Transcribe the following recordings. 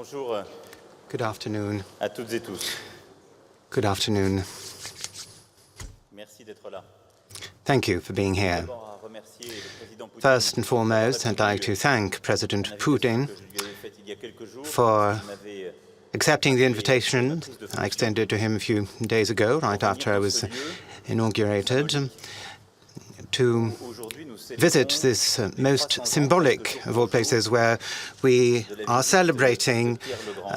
Bonjour Good afternoon. à toutes et tous. Good afternoon. Merci d'être là. Thank you for being here. D'abord, à remercier le président Poutine First and foremost, I'd like to thank President Putin que je lui avais faite il y a quelques jours. for Il m'avait accepting the invitation I extended to him a few days ago, right after I was inaugurated, to aujourd'hui nous visit célébrons this most symbolic of all places where we are celebrating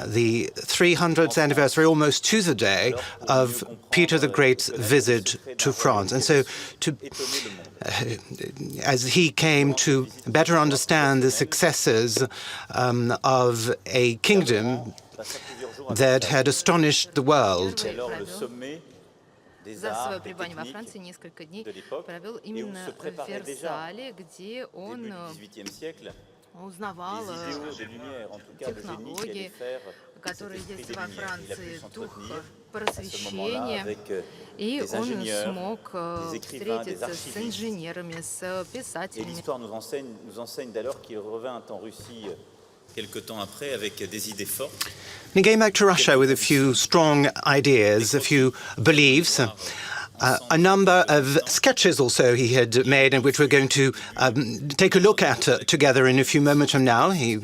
the 300th anniversary, almost to the day, of Peter the Great's visit to France. And so, as he came to better understand the successes of a kingdom that had astonished the world. alors le sommet des За свое arts, des пребывание во techniques Франции несколько дней de l'époque. провел Et on именно se в préparait déjà, Версале, где он début du XVIIIe siècle, узнавал les idéaux de lumière, en tout cas le génie qui allait технологии, faire которые cet есть esprit во des lumières. Il a pu Франции, дух s'entretenir à ce moment-là просвещения, avec и des он ingénieurs, смог des écrivains, des встретиться с archivistes. инженерами, с Et писателями. l'histoire nous enseigne d'ailleurs qu'il revint en Russie quelque temps après avec des idées fortes. He came back to Russia with a few strong ideas, a few beliefs, a number of sketches also he had made, and which we're going to take a look at together in a few moments from now. He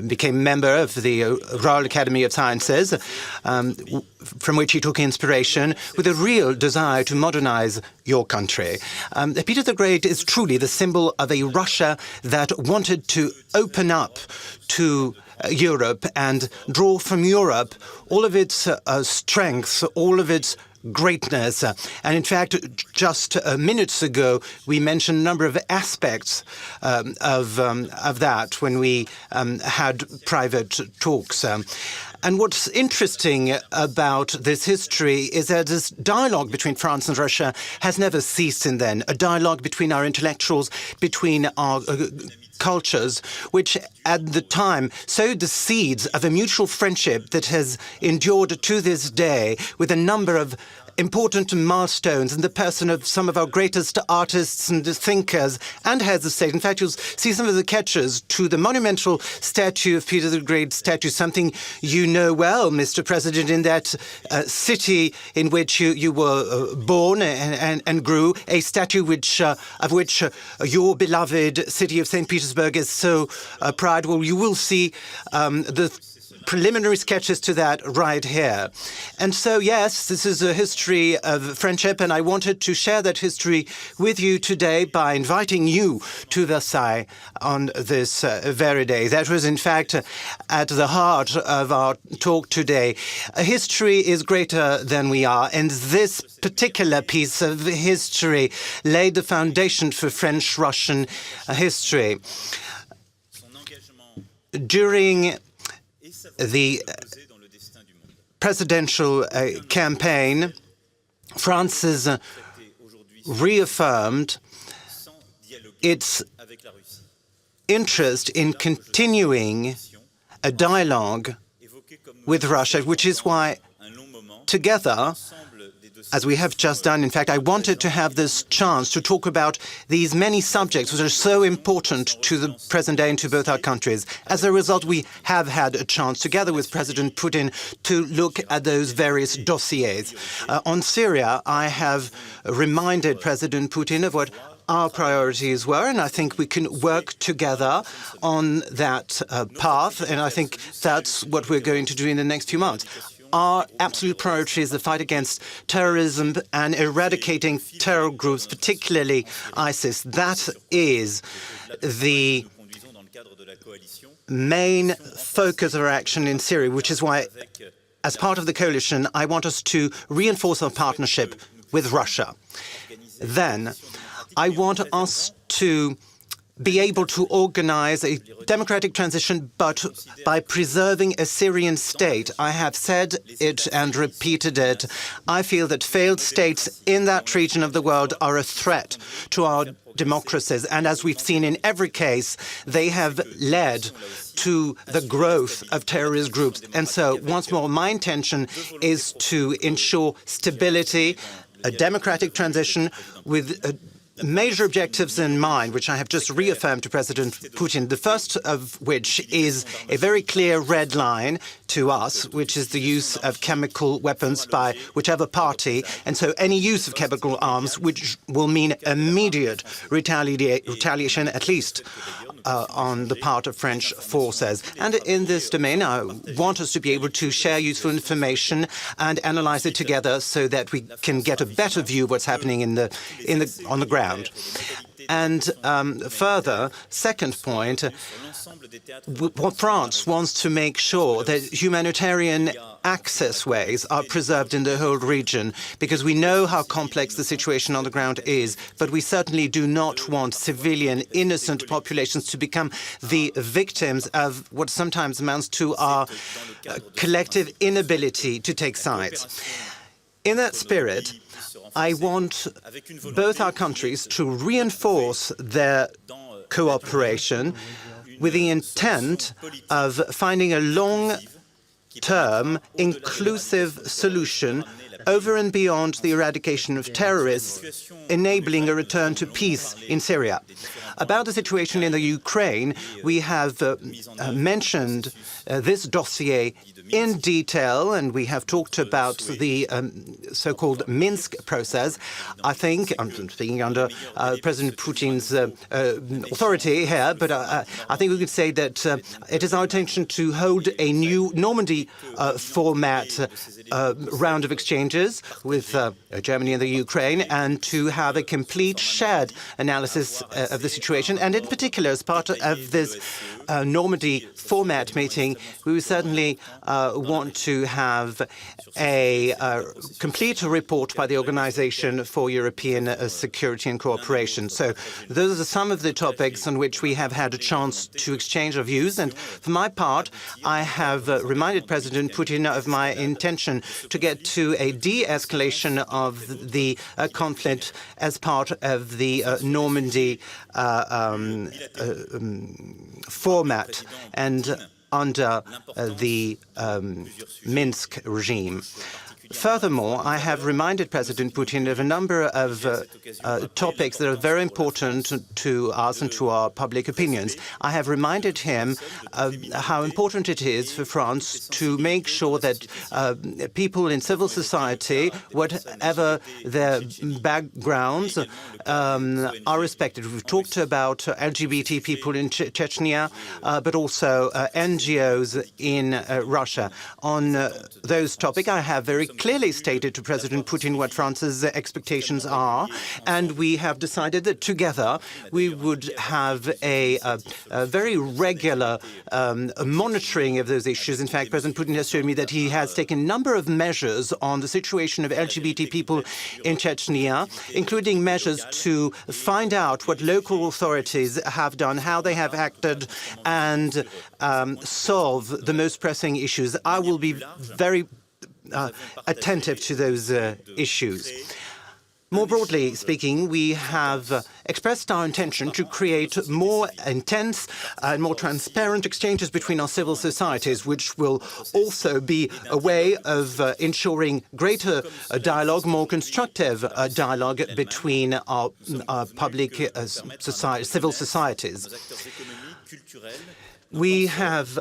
became a member of the Royal Academy of Sciences, from which he took inspiration with a real desire to modernize your country. Peter the Great is truly the symbol of a Russia that wanted to open up to Europe and draw from Europe all of its strengths, all of its greatness. And in fact, just minutes ago, we mentioned a number of aspects of that when we had private talks. And what's interesting about this history is that this dialogue between France and Russia has never ceased since then, a dialogue between our intellectuals, between our cultures, which at the time sowed the seeds of a mutual friendship that has endured to this day with a number of important milestones in the person of some of our greatest artists and thinkers and heads of state. In fact, you'll see some of the catches to the monumental statue of Peter the Great statue, something you know well, Mr. President, in that city in which you were born and grew, a statue of which your beloved city of St. Petersburg is so proud. Well, you will see the preliminary sketches to that right here. And so, yes, this is a history of friendship, and I wanted to share that history with you today by inviting you to Versailles on this very day. That was, in fact, at the heart of our talk today. History is greater than we are, and this particular piece of history laid the foundation for French-Russian history. During the presidential campaign, France has reaffirmed its interest in continuing a dialogue with Russia, which is why together, as we have just done, in fact, I wanted to have this chance to talk about these many subjects which are so important to the present day and to both our countries. As a result, we have had a chance, together with President Putin, to look at those various dossiers. On Syria, I have reminded President Putin of what our priorities were, and I think we can work together on that path, and I think that's what we're going to do in the next few months. Our absolute priority is the fight against terrorism and eradicating terror groups, particularly ISIS. That is the main focus of our action in Syria, which is why, as part of the coalition, I want us to reinforce our partnership with Russia. Then, I want us to be able to organize a democratic transition, but by preserving a Syrian state. I have said it and repeated it. I feel that failed states in that region of the world are a threat to our democracies. And as we've seen in every case, they have led to the growth of terrorist groups. And so, once more, my intention is to ensure stability, a democratic transition with major objectives in mind, which I have just reaffirmed to President Putin, the first of which is a very clear red line to us, which is the use of chemical weapons by whichever party. And so any use of chemical arms, which will mean immediate retaliation, at least on the part of French forces. And in this domain, I want us to be able to share useful information and analyze it together so that we can get a better view of what's happening on the ground. And further, second point, France wants to make sure that humanitarian access ways are preserved in the whole region, because we know how complex the situation on the ground is, but we certainly do not want civilian, innocent populations to become the victims of what sometimes amounts to our collective inability to take sides. In that spirit, I want both our countries to reinforce their cooperation with the intent of finding a long-term, inclusive solution over and beyond the eradication of terrorists, enabling a return to peace in Syria. About the situation in the Ukraine, we have mentioned this dossier in detail, and we have talked about the so-called Minsk process. I think, I'm speaking under President Putin's authority here, but I think we could say that it is our intention to hold a new Normandy format round of exchanges with Germany and the Ukraine, and to have a complete shared analysis of the situation. And in particular, as part of this Normandy format meeting, we would certainly want to have a complete report by the Organization for European Security and Cooperation. So those are some of the topics on which we have had a chance to exchange our views. And for my part, I have reminded President Putin of my intention to get to a de-escalation of the conflict as part of the Normandy format and under the Minsk regime. Furthermore, I have reminded President Putin of a number of topics that are very important to us and to our public opinions. I have reminded him of how important it is for France to make sure that people in civil society, whatever their backgrounds, are respected. We've talked about LGBT people in Chechnya, but also NGOs in Russia. On those topics, I have very clearly stated to President Putin what France's expectations are, and we have decided that together we would have a very regular monitoring of those issues. In fact, President Putin has shown me that he has taken a number of measures on the situation of LGBT people in Chechnya, including measures to find out what local authorities have done, how they have acted, and solve the most pressing issues. I will be very attentive to those issues. More broadly speaking, we have expressed our intention to create more intense and more transparent exchanges between our civil societies, which will also be a way of ensuring greater dialogue, more constructive dialogue between our public civil societies. We have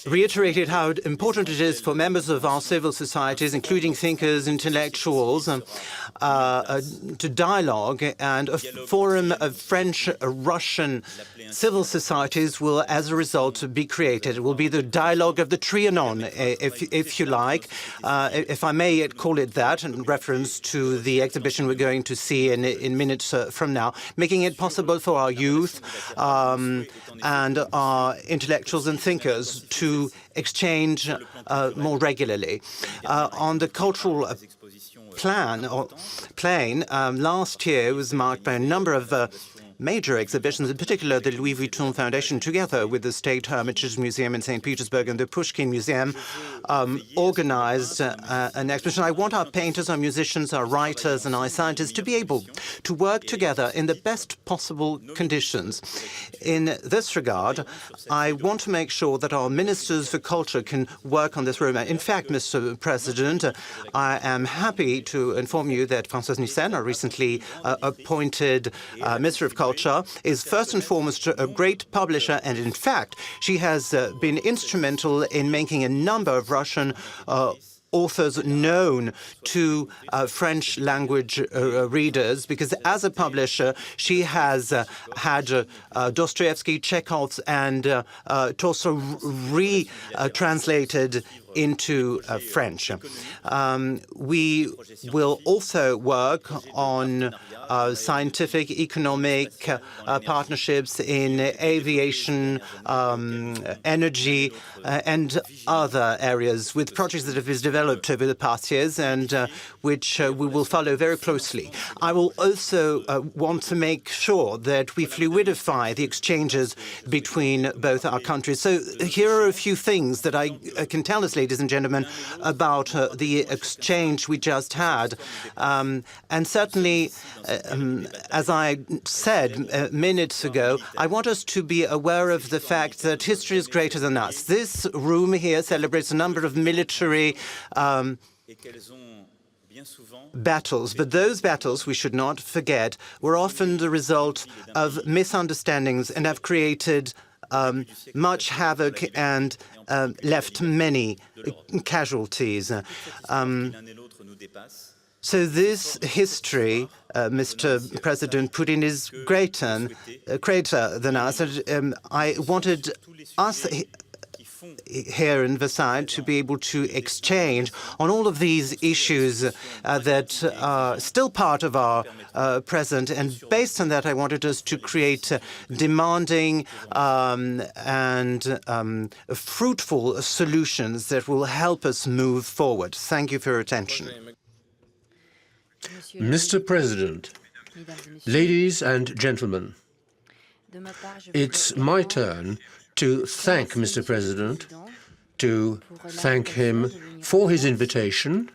reiterated how important it is for members of our civil societies, including thinkers, intellectuals, to dialogue, and a forum of French-Russian civil societies will, as a result, be created. It will be the dialogue of the Trianon, if you like, if I may call it that, in reference to the exhibition we're going to see in minutes from now, making it possible for our youth and our intellectuals and thinkers to exchange more regularly. On the cultural plane, last year was marked by a number of major exhibitions, in particular the Louis Vuitton Foundation, together with the State Hermitage Museum in St. Petersburg and the Pushkin Museum, organized an exhibition. I want our painters, our musicians, our writers and our scientists to be able to work together in the best possible conditions. In this regard, I want to make sure that our ministers for culture can work on this roadmap. In fact, Mr. President, I am happy to inform you that Françoise Nyssen, our recently appointed Minister of Culture, is first and foremost a great publisher, and in fact, she has been instrumental in making a number of Russian authors known to French language readers, because as a publisher, she has had Dostoevsky, Chekhov, and Tolstoy retranslated into French. We will also work on scientific, economic partnerships in aviation, energy, and other areas with projects that have been developed over the past years and which we will follow very closely. I will also want to make sure that we fluidify the exchanges between both our countries. So here are a few things that I can tell us, ladies and gentlemen, about the exchange we just had. And certainly, as I said minutes ago, I want us to be aware of the fact that history is greater than us. This room here celebrates a number of military battles, but those battles, we should not forget, were often the result of misunderstandings and have created much havoc and left many casualties. So this history, Mr. President, Putin, is greater than us. And I wanted us here in Versailles to be able to exchange on all of these issues that are still part of our present. And based on that, I wanted us to create demanding and fruitful solutions that will help us move forward. Thank you for your attention. Mr. President, ladies and gentlemen, it's my turn to thank Mr. President, to thank him for his invitation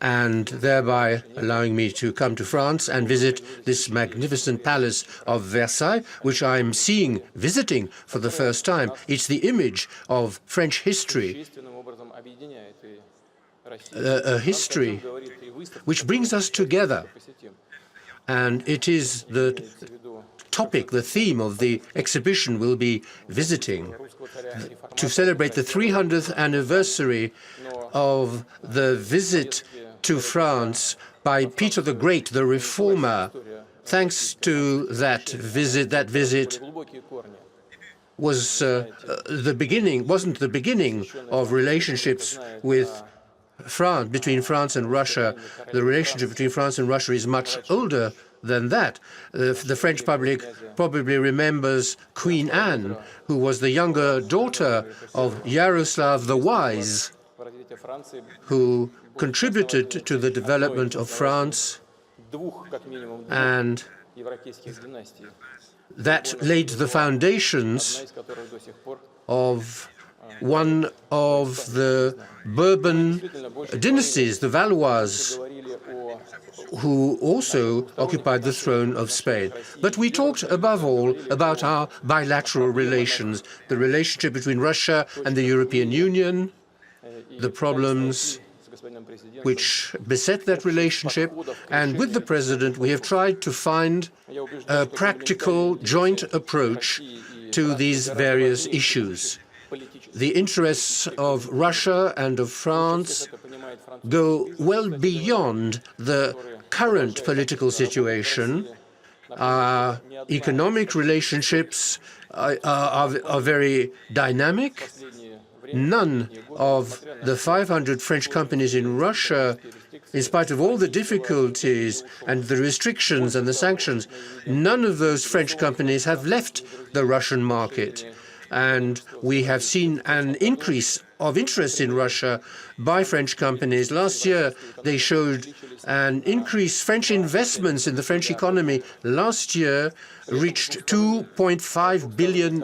and thereby allowing me to come to France and visit this magnificent palace of Versailles, which I'm visiting for the first time. It's the image of French history, a history which brings us together. And it is the topic, the theme of the exhibition we'll be visiting to celebrate the 300th anniversary of the visit to France by Peter the Great, the Reformer. Thanks to that visit was wasn't the beginning of relationships with France, between France and Russia. The relationship between France and Russia is much older than that. The French public probably remembers Queen Anne, who was the younger daughter of Yaroslav the Wise, who contributed to the development of France, and that laid the foundations of one of the Bourbon dynasties, the Valois, who also occupied the throne of Spain. But we talked above all about our bilateral relations, the relationship between Russia and the European Union, the problems which beset that relationship, and with the President we have tried to find a practical joint approach to these various issues. The interests of Russia and of France go well beyond the current political situation. Our economic relationships are very dynamic. None of the 500 French companies in Russia, in spite of all the difficulties and the restrictions and the sanctions, none of those French companies have left the Russian market. and we have seen an increase of interest in Russia by French companies. Last year, they showed an increase. French investments in the French economy last year reached $2.5 billion.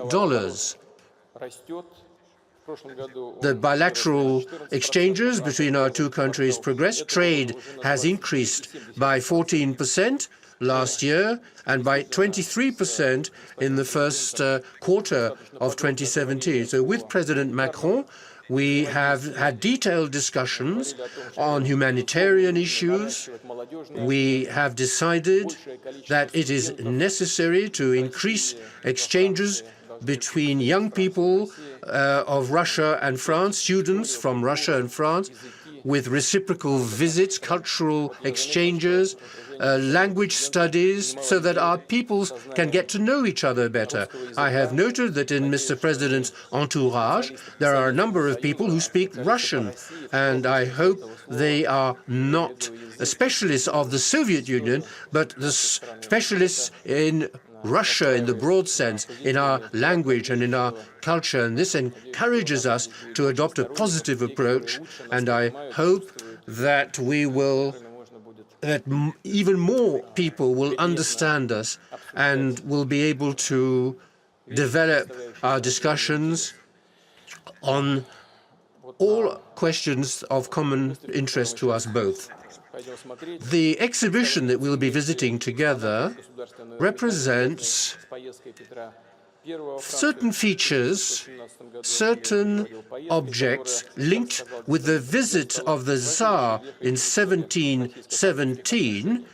The bilateral exchanges between our two countries progressed. Trade has increased by 14% last year and by 23% in the first quarter of 2017. So with President Macron, we have had detailed discussions on humanitarian issues. We have decided that it is necessary to increase exchanges between young people of Russia and France, students from Russia and France, with reciprocal visits, cultural exchanges, language studies, so that our peoples can get to know each other better. I have noted that in Mr. President's entourage, there are a number of people who speak Russian, and I hope they are not specialists of the Soviet Union, but the specialists in Russia in the broad sense, in our language and in our culture. And this encourages us to adopt a positive approach, and I hope that even more people will understand us and will be able to develop our discussions on all questions of common interest to us both. The exhibition that we'll be visiting together represents certain features, certain objects linked with the visit of the Tsar in 1717,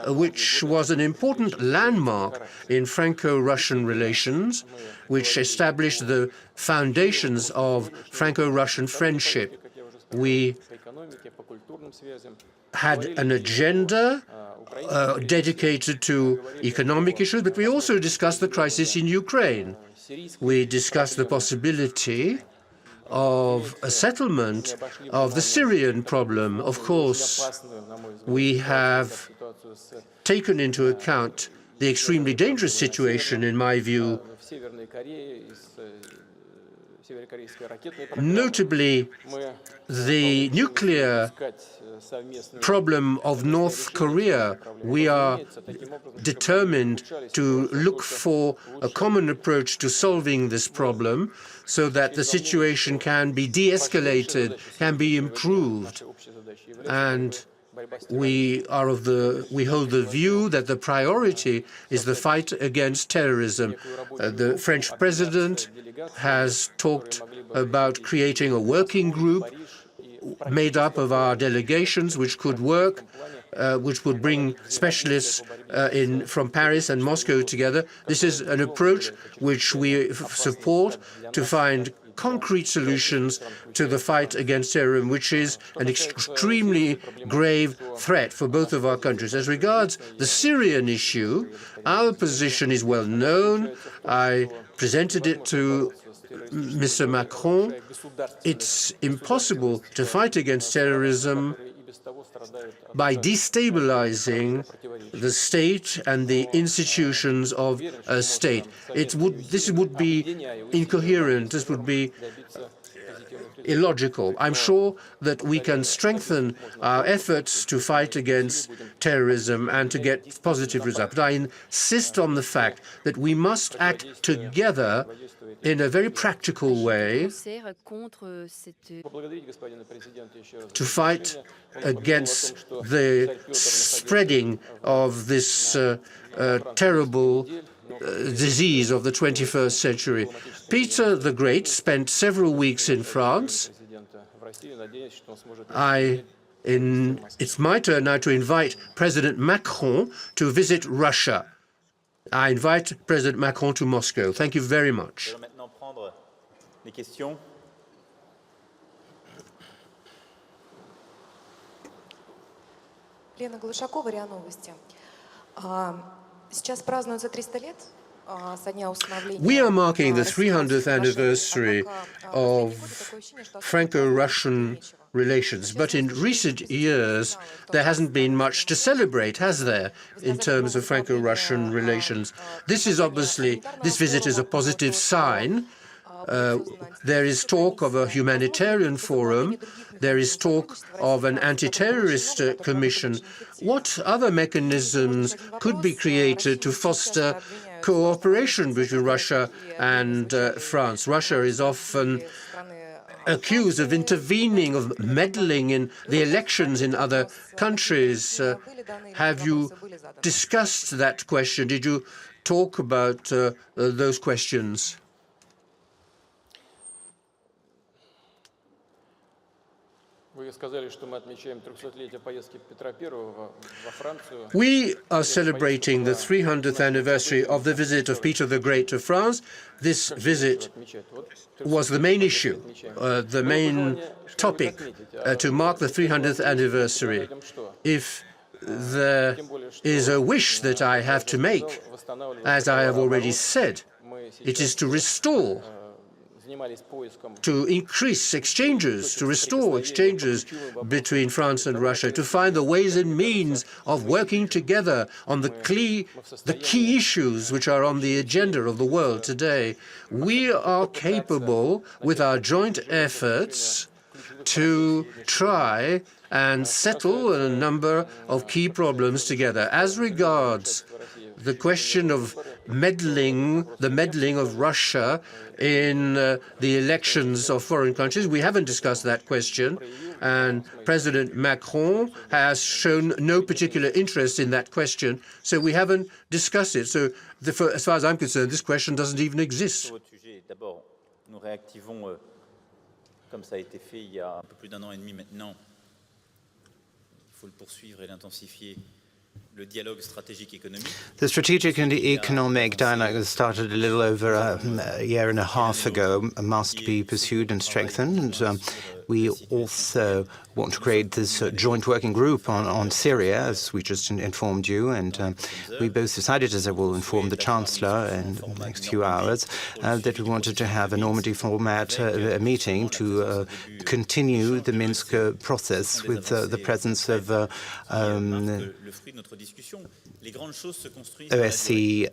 which was an important landmark in Franco-Russian relations, which established the foundations of Franco-Russian friendship. We had an agenda dedicated to economic issues, but we also discussed the crisis in Ukraine. We discussed the possibility of a settlement of the Syrian problem. Of course, we have taken into account the extremely dangerous situation, in my view, notably the nuclear problem of North Korea. We are determined to look for a common approach to solving this problem so that the situation can be de-escalated, can be improved. And we hold the view that the priority is the fight against terrorism. The French president has talked about creating a working group made up of our delegations, which could work, which would bring specialists from Paris and Moscow together. This is an approach which we support to find concrete solutions to the fight against terrorism, which is an extremely grave threat for both of our countries. As regards the Syrian issue, our position is well known. I presented it to Mr. Macron. It's impossible to fight against terrorism by destabilizing the state and the institutions of a state. This would be incoherent. This would be illogical. I'm sure that we can strengthen our efforts to fight against terrorism and to get positive results. But I insist on the fact that we must act together in a very practical way to fight against the spreading of this terrible disease of the 21st century. Peter the Great spent several weeks in France. It's my turn now to invite President Macron to visit Russia. I invite President Macron to Moscow. Thank you very much. Лена Глушакова, РИА Новости. Сейчас празднуется 300 лет со дня установления. We are marking the 300th anniversary of Franco-Russian relations, but in recent years there hasn't been much to celebrate, has there, in terms of Franco-Russian relations? This visit is a positive sign. There is talk of a humanitarian forum. There is talk of an anti-terrorist commission. What other mechanisms could be created to foster cooperation between Russia and France? Russia is often accused of intervening, of meddling in the elections in other countries. Have you discussed that question? Did you talk about those questions? We are celebrating the 300th anniversary of the visit of Peter the Great to France. This visit was the main issue, the main topic to mark the 300th anniversary. If there is a wish that I have to make, as I have already said, it is to restore, to increase exchanges, to restore exchanges between France and Russia, to find the ways and means of working together on the key issues which are on the agenda of the world today. We are capable, with our joint efforts, to try and settle a number of key problems together. As regards the question of meddling, the meddling of Russia in the elections of foreign countries, we haven't discussed that question, and President Macron has shown no particular interest in that question, so we haven't discussed it. So, as far as I'm concerned, this question doesn't even exist. Comme ça a été fait il y a un peu plus d'un an et demi maintenant, il faut le poursuivre et l'intensifier. The strategic and economic dialogue that started a little over a year and a half ago must be pursued and strengthened. We also want to create this joint working group on Syria, as we just informed you, and we both decided, as I will inform the Chancellor in the next few hours, that we wanted to have a Normandy format meeting to continue the Minsk process with the presence of OSCE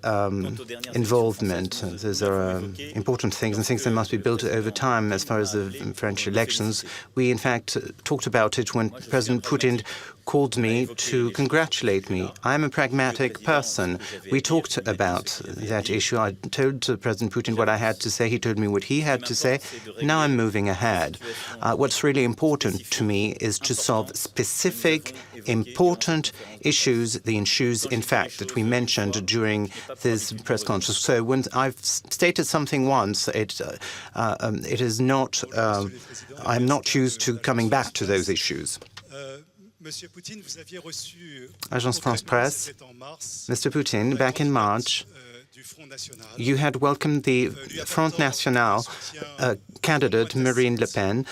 involvement. Those are important things and things that must be built over time. As far as the French elections, we in fact talked about it when President Putin called me to congratulate me. I'm a pragmatic person. We talked about that issue. I told President Putin what I had to say. He told me what he had to say. Now I'm moving ahead. What's really important to me is to solve specific, important issues, the issues, in fact, that we mentioned during this press conference. So when I've stated something once, it is not, I'm not used to coming back to those issues. Agence France Presse, Mr. Putin, back in March, you had welcomed the Front National candidate Marine Le Pen,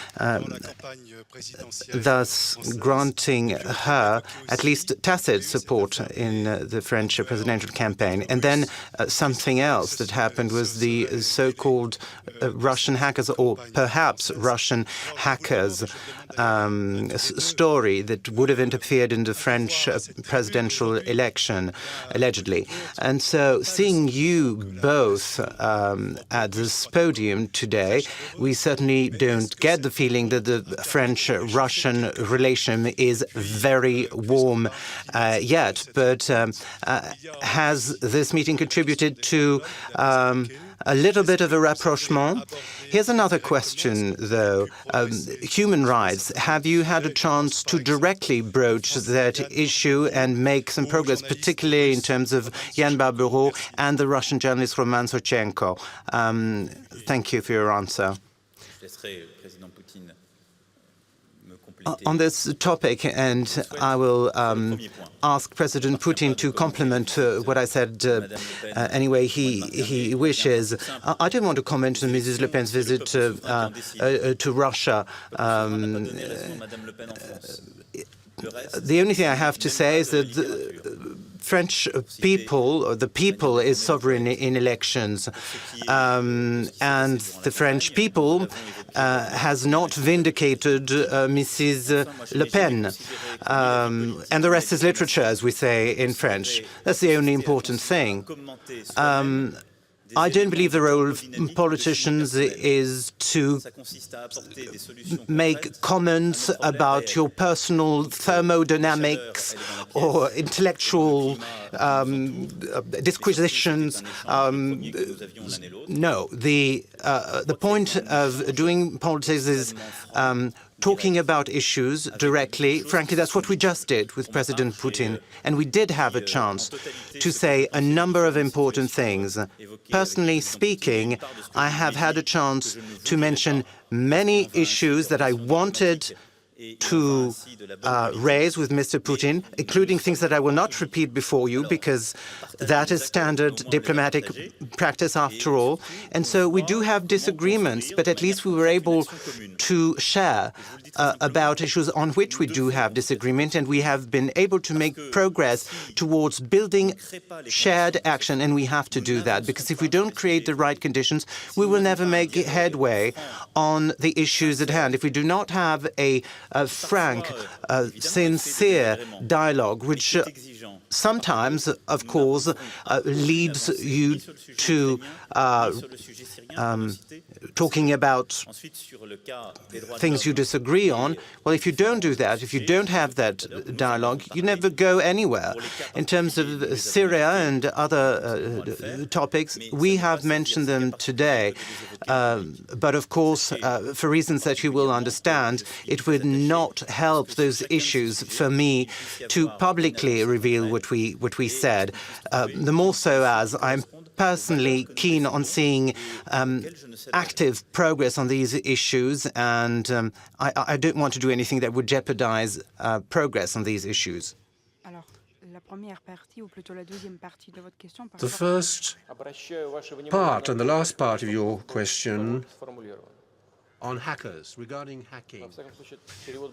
thus granting her at least tacit support in the French presidential campaign. And then something else that happened was the so-called Russian hackers, or perhaps Russian hackers, story that would have interfered in the French presidential election, allegedly. And so seeing you both at this podium today, we certainly don't get the feeling that the French-Russian relation is very warm yet. But has this meeting contributed to a little bit of a rapprochement? Here's another question, though. Human rights. Have you had a chance to directly broach that issue and make some progress, particularly in terms of Jan Barbero and the Russian journalist Roman Sochenko? Thank you for your answer. On this topic, and I will ask President Putin to complement what I said any way he wishes. I don't want to comment on Mrs. Le Pen's visit to Russia. The only thing I have to say is that the French people, or the people, is sovereign in elections, and the French people has not vindicated Mrs. Le Pen, and the rest is literature, as we say in French. That's the only important thing. I don't believe the role of politicians is to make comments about your personal thermodynamics or intellectual disquisitions. No, the point of doing politics is talking about issues directly. Frankly, that's what we just did with President Putin. And we did have a chance to say a number of important things. Personally speaking, I have had a chance to mention many issues that I wanted to raise with Mr. Putin, including things that I will not repeat before you, because that is standard diplomatic practice after all. And so we do have disagreements, but at least we were able to share about issues on which we do have disagreement, and we have been able to make progress towards building shared action, and we have to do that, because if we don't create the right conditions, we will never make headway on the issues at hand. If we do not have a frank, sincere dialogue, which sometimes, of course, leads you to talking about things you disagree on. Well, if you don't do that, if you don't have that dialogue, you never go anywhere. In terms of Syria and other topics, we have mentioned them today. But of course, for reasons that you will understand, it would not help those issues for me to publicly reveal what we said. The more so as I'm personally keen on seeing active progress on these issues, and I don't want to do anything that would jeopardize progress on these issues. The first part and the last part of your question on hackers, regarding hacking,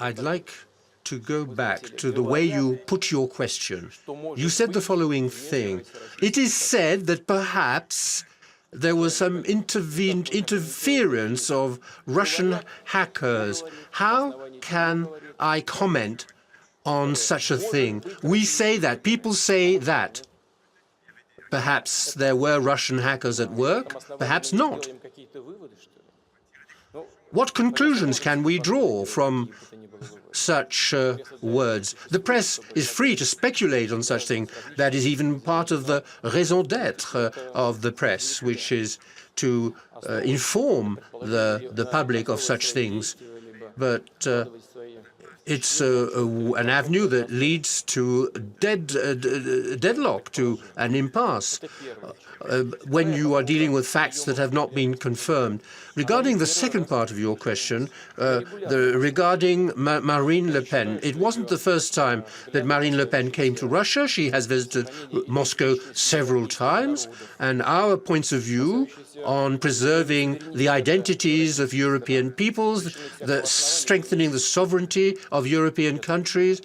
I'd like to go back to the way you put your question. You said the following thing. It is said that perhaps there was some interference of Russian hackers. How can I comment on such a thing? We say that. People say that. Perhaps there were Russian hackers at work, perhaps not. What conclusions can we draw from such words? The press is free to speculate on such things. That is even part of the raison d'être of the press, which is to inform the public of such things. But it's an avenue that leads to deadlock, to an impasse, when you are dealing with facts that have not been confirmed. Regarding the second part of your question, regarding Marine Le Pen, it wasn't the first time that Marine Le Pen came to Russia. She has visited Moscow several times, and our points of view on preserving the identities of European peoples, strengthening the sovereignty of European countries.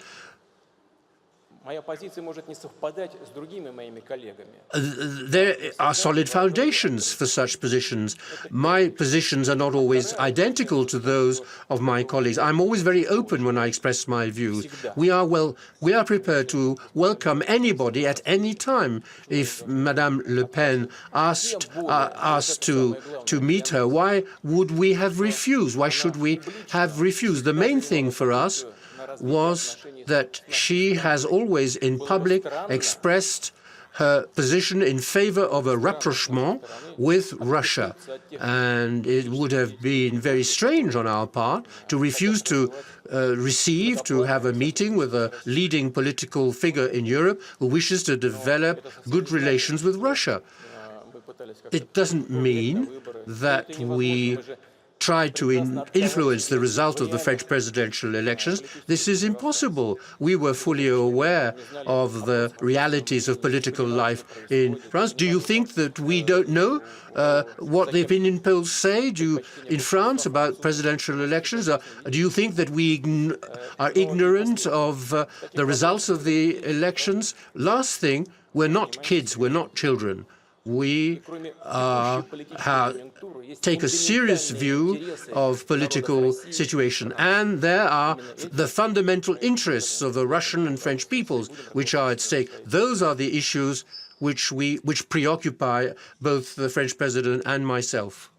There are solid foundations for such positions. My positions are not always identical to those of my colleagues. I'm always very open when I express my views. We are prepared to welcome anybody at any time. If Madame Le Pen asked us to meet her, why would we have refused? Why should we have refused? The main thing for us was that she has always in public expressed her position in favor of a rapprochement with Russia. And it would have been very strange on our part to refuse to have a meeting with a leading political figure in Europe who wishes to develop good relations with Russia. It doesn't mean that we try to influence the result of the French presidential elections. This is impossible. We were fully aware of the realities of political life in France. Do you think that we don't know what the opinion polls say in France about presidential elections? Do you think that we are ignorant of the results of the elections? Last thing, we're not kids, we're not children. We take a serious view of political situation, and there are the fundamental interests of the Russian and French peoples which are at stake. Those are the issues which preoccupy both the French president and myself.